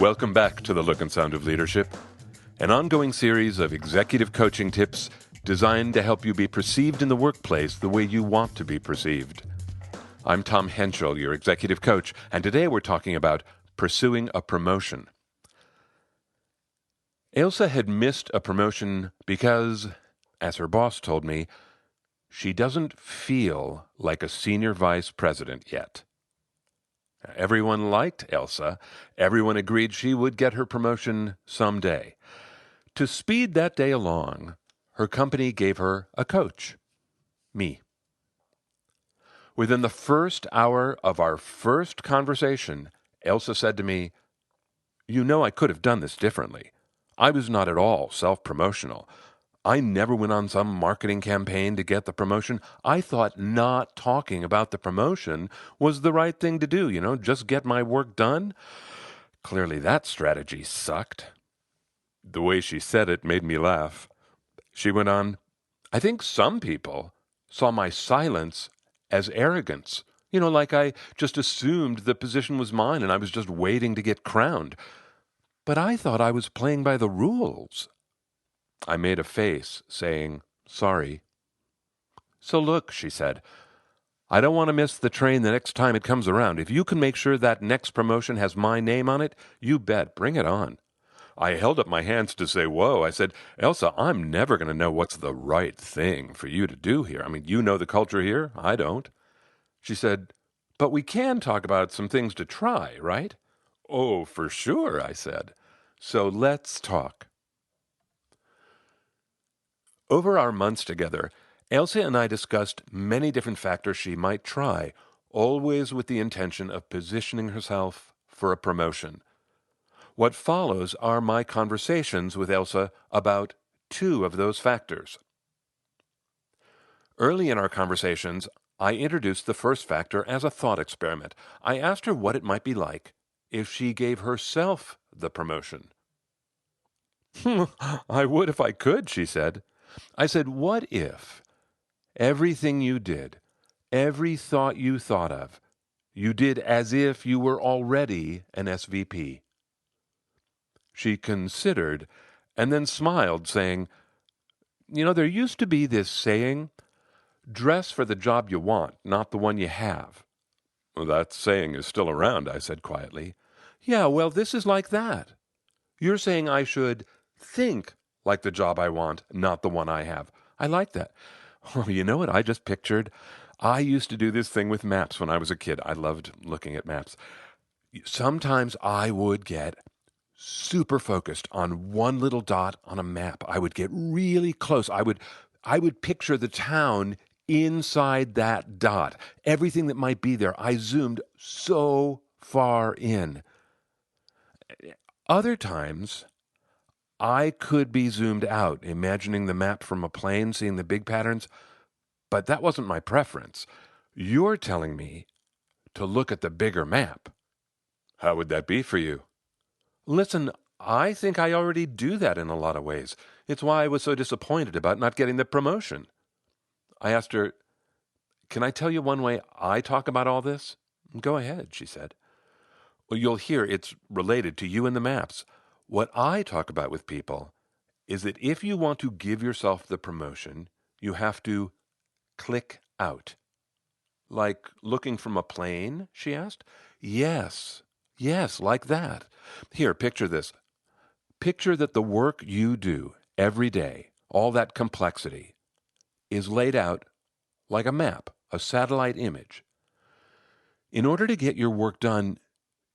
Welcome back to The Look and Sound of Leadership, an ongoing series of executive coaching tips designed to help you be perceived in the workplace the way you want to be perceived. I'm Tom Henschel, your executive coach, and today we're talking about pursuing a promotion. Ailsa had missed a promotion because, as her boss told me, she doesn't feel like a senior vice president yet. Everyone liked Ailsa. Everyone agreed she would get her promotion someday. To speed that day along, her company gave her a coach, me. Within the first hour of our first conversation, Ailsa said to me, "You know I could have done this differently. I was not at all self-promotional. I never went on some marketing campaign to get the promotion. I thought not talking about the promotion was the right thing to do, just get my work done." Clearly that strategy sucked. The way she said it made me laugh. She went on, "I think some people saw my silence as arrogance. Like I just assumed the position was mine and I was just waiting to get crowned. But I thought I was playing by the rules." I made a face, saying, "Sorry." "So look," she said, "I don't want to miss the train the next time it comes around. If you can make sure that next promotion has my name on it, you bet, bring it on." I held up my hands to say, "Whoa." I said, "Ailsa, I'm never going to know what's the right thing for you to do here. You know the culture here. I don't." She said, "But we can talk about some things to try, right?" "Oh, for sure," I said. "So let's talk." Over our months together, Ailsa and I discussed many different factors she might try, always with the intention of positioning herself for a promotion. What follows are my conversations with Ailsa about two of those factors. Early in our conversations, I introduced the first factor as a thought experiment. I asked her what it might be like if she gave herself the promotion. "I would if I could," she said. I said, "What if everything you did, every thought you thought of, you did as if you were already an SVP?" She considered and then smiled, saying, There used to be this saying, dress for the job you want, not the one you have." "Well, that saying is still around," I said quietly. "Yeah, well, this is like that. You're saying I should think like the job I want, not the one I have. I like that." "Oh, you know what I just pictured? I used to do this thing with maps when I was a kid. I loved looking at maps. Sometimes I would get super focused on one little dot on a map. I would get really close. I would picture the town inside that dot. Everything that might be there. I zoomed so far in. Other times, I could be zoomed out, imagining the map from a plane, seeing the big patterns, but that wasn't my preference. You're telling me to look at the bigger map. How would that be for you?" "Listen, I think I already do that in a lot of ways. It's why I was so disappointed about not getting the promotion." I asked her, "Can I tell you one way I talk about all this?" "Go ahead," she said. "Well, you'll hear it's related to you and the maps. What I talk about with people is that if you want to give yourself the promotion, you have to click out." "Like looking from a plane?" she asked. Yes, like that. Here, picture this. Picture that the work you do every day, all that complexity, is laid out like a map, a satellite image. In order to get your work done,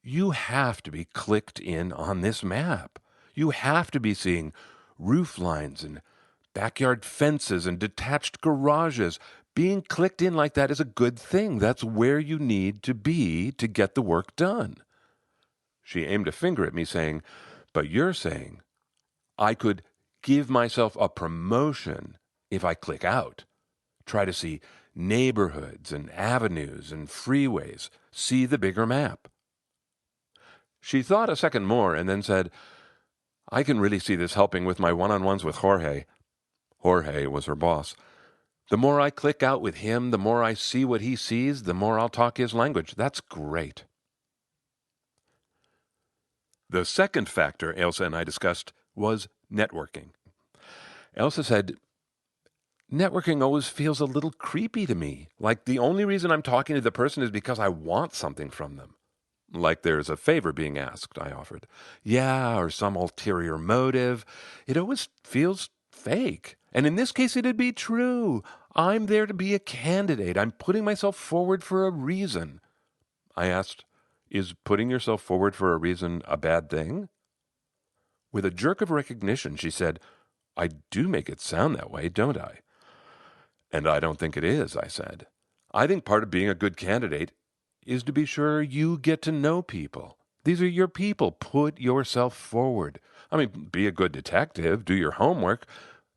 you have to be clicked in on this map. You have to be seeing roof lines and backyard fences and detached garages. Being clicked in like that is a good thing. That's where you need to be to get the work done. She aimed a finger at me, saying, "But you're saying I could give myself a promotion if I click out, try to see neighborhoods and avenues and freeways, see the bigger map." She thought a second more and then said, "I can really see this helping with my one-on-ones with Jorge." Jorge was her boss. "The more I click out with him, the more I see what he sees, the more I'll talk his language. That's great." The second factor Ailsa and I discussed was networking. Ailsa said, networking always feels a little creepy to me. Like the only reason I'm talking to the person is because I want something from them. Like there's a favor being asked, I offered. Yeah, or some ulterior motive. It always feels fake. And in this case, it'd be true. I'm there to be a candidate. I'm putting myself forward for a reason. I asked, is putting yourself forward for a reason a bad thing? With a jerk of recognition, she said, I do make it sound that way, don't I? And I don't think it is, I said. I think part of being a good candidate is to be sure you get to know people. These are your people. Put yourself forward. I mean, be a good detective, do your homework,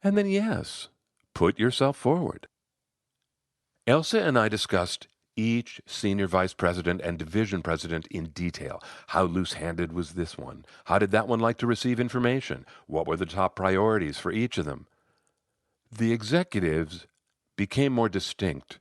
and then, yes, put yourself forward. Ailsa and I discussed each senior vice president and division president in detail. How loose-handed was this one? How did that one like to receive information? What were the top priorities for each of them? The executives became more distinct.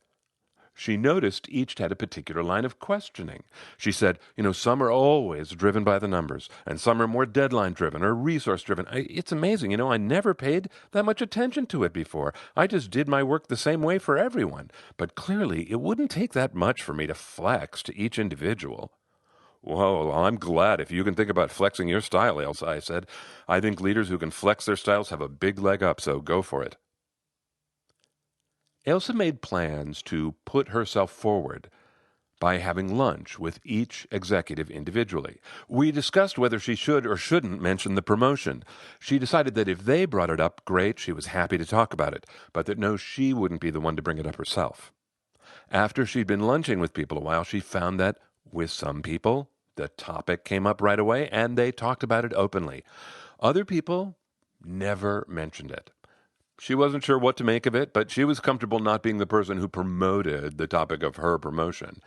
She noticed each had a particular line of questioning. She said, some are always driven by the numbers, and some are more deadline driven or resource driven. It's amazing. I never paid that much attention to it before. I just did my work the same way for everyone. But clearly, it wouldn't take that much for me to flex to each individual. Well, I'm glad if you can think about flexing your style, Elsa, I said. I think leaders who can flex their styles have a big leg up, so go for it. Ailsa made plans to put herself forward by having lunch with each executive individually. We discussed whether she should or shouldn't mention the promotion. She decided that if they brought it up, great, she was happy to talk about it, but that no, she wouldn't be the one to bring it up herself. After she'd been lunching with people a while, she found that with some people, the topic came up right away and they talked about it openly. Other people never mentioned it. She wasn't sure what to make of it, but she was comfortable not being the person who promoted the topic of her promotion.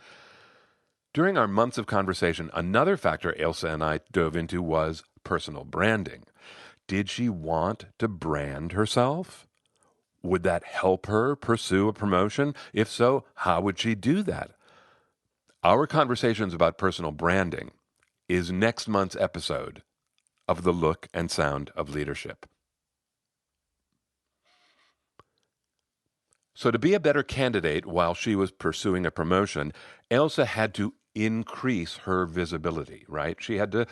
During our months of conversation, another factor Ailsa and I dove into was personal branding. Did she want to brand herself? Would that help her pursue a promotion? If so, how would she do that? Our conversations about personal branding is next month's episode of The Look and Sound of Leadership. So to be a better candidate while she was pursuing a promotion, Ailsa had to increase her visibility, right? She had to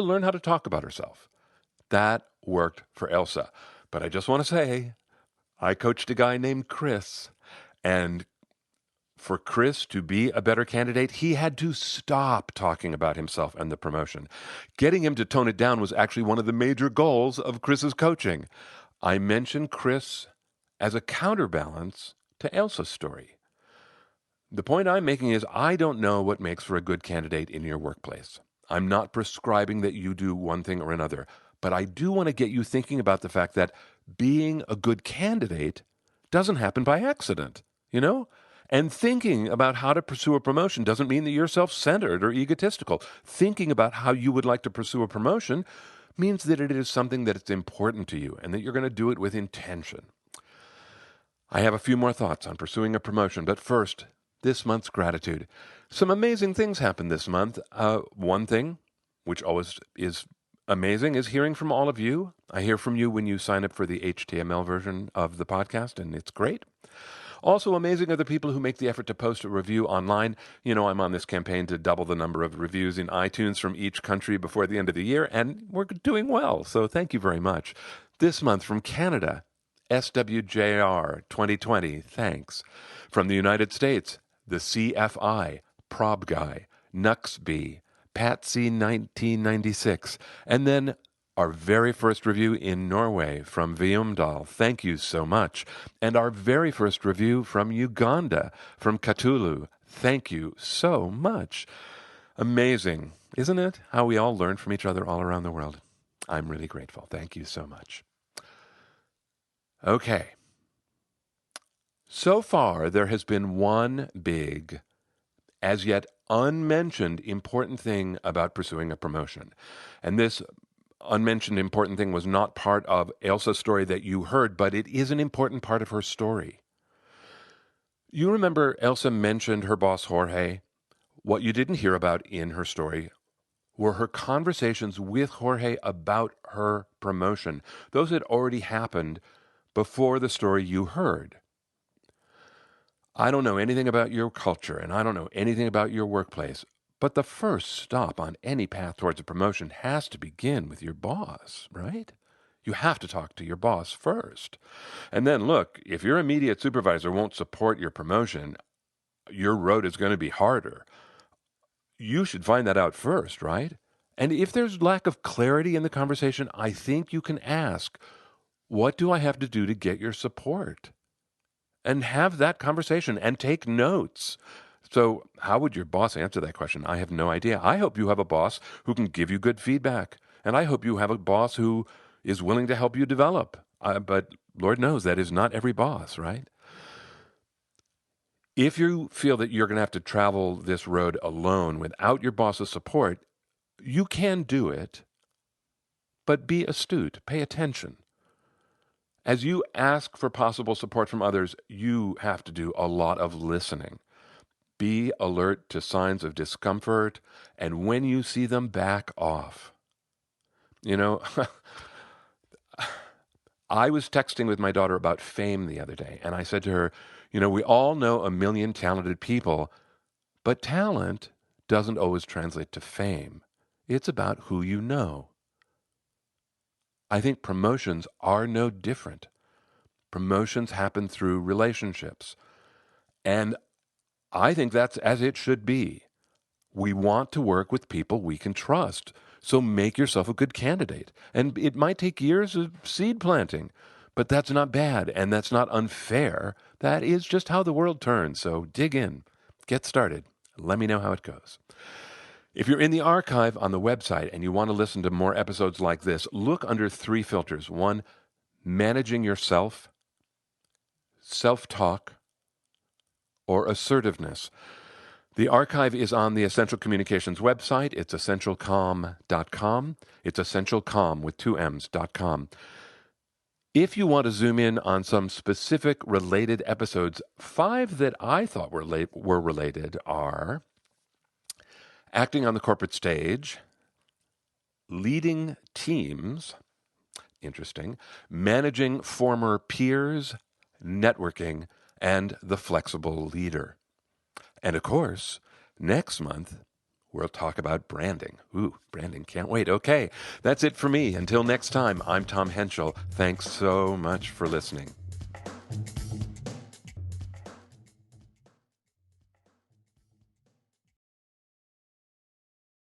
learn how to talk about herself. That worked for Ailsa. But I just want to say, I coached a guy named Chris, and for Chris to be a better candidate, he had to stop talking about himself and the promotion. Getting him to tone it down was actually one of the major goals of Chris's coaching. I mentioned Chris as a counterbalance to Ailsa's story. The point I'm making is I don't know what makes for a good candidate in your workplace. I'm not prescribing that you do one thing or another, but I do want to get you thinking about the fact that being a good candidate doesn't happen by accident, And thinking about how to pursue a promotion doesn't mean that you're self-centered or egotistical. Thinking about how you would like to pursue a promotion means that it is something that is important to you and that you're going to do it with intention. I have a few more thoughts on pursuing a promotion, but first, this month's gratitude. Some amazing things happened this month. One thing, which always is amazing, is hearing from all of you. I hear from you when you sign up for the HTML version of the podcast, and it's great. Also amazing are the people who make the effort to post a review online. I'm on this campaign to double the number of reviews in iTunes from each country before the end of the year, and we're doing well, so thank you very much. This month from Canada, SWJR 2020, thanks. From the United States, the CFI, Prob Guy, Nuxby, Patsy 1996, and then our very first review in Norway from Viumdal. Thank you so much. And our very first review from Uganda, from Katulu. Thank you so much. Amazing, isn't it? How we all learn from each other all around the world. I'm really grateful. Thank you so much. Okay. So far, there has been one big, as yet unmentioned, important thing about pursuing a promotion. And this unmentioned important thing was not part of Ailsa's story that you heard, but it is an important part of her story. You remember Ailsa mentioned her boss, Jorge. What you didn't hear about in her story were her conversations with Jorge about her promotion. Those had already happened before the story you heard. I don't know anything about your culture, and I don't know anything about your workplace, but the first stop on any path towards a promotion has to begin with your boss, right? You have to talk to your boss first. And then, look, if your immediate supervisor won't support your promotion, your road is going to be harder. You should find that out first, right? And if there's lack of clarity in the conversation, I think you can ask, what do I have to do to get your support? And have that conversation and take notes. So, how would your boss answer that question? I have no idea. I hope you have a boss who can give you good feedback. And I hope you have a boss who is willing to help you develop. But Lord knows that is not every boss, right? If you feel that you're going to have to travel this road alone without your boss's support, you can do it, but be astute, pay attention. As you ask for possible support from others, you have to do a lot of listening. Be alert to signs of discomfort, and when you see them, back off. You know, I was texting with my daughter about fame the other day, and I said to her, we all know a million talented people, but talent doesn't always translate to fame. It's about who you know. I think promotions are no different. Promotions happen through relationships. And I think that's as it should be. We want to work with people we can trust. So make yourself a good candidate. And it might take years of seed planting, but that's not bad and that's not unfair. That is just how the world turns. So dig in, get started. Let me know how it goes. If you're in the archive on the website and you want to listen to more episodes like this, look under 3 filters. 1, managing yourself, self-talk, or assertiveness. The archive is on the Essential Communications website. It's essentialcom.com. It's essentialcom with 2 M's.com. If you want to zoom in on some specific related episodes, 5 that I thought were related are acting on the corporate stage, leading teams, interesting, managing former peers, networking, and the flexible leader. And of course, next month, we'll talk about branding. Ooh, branding, can't wait. Okay, that's it for me. Until next time, I'm Tom Henschel. Thanks so much for listening.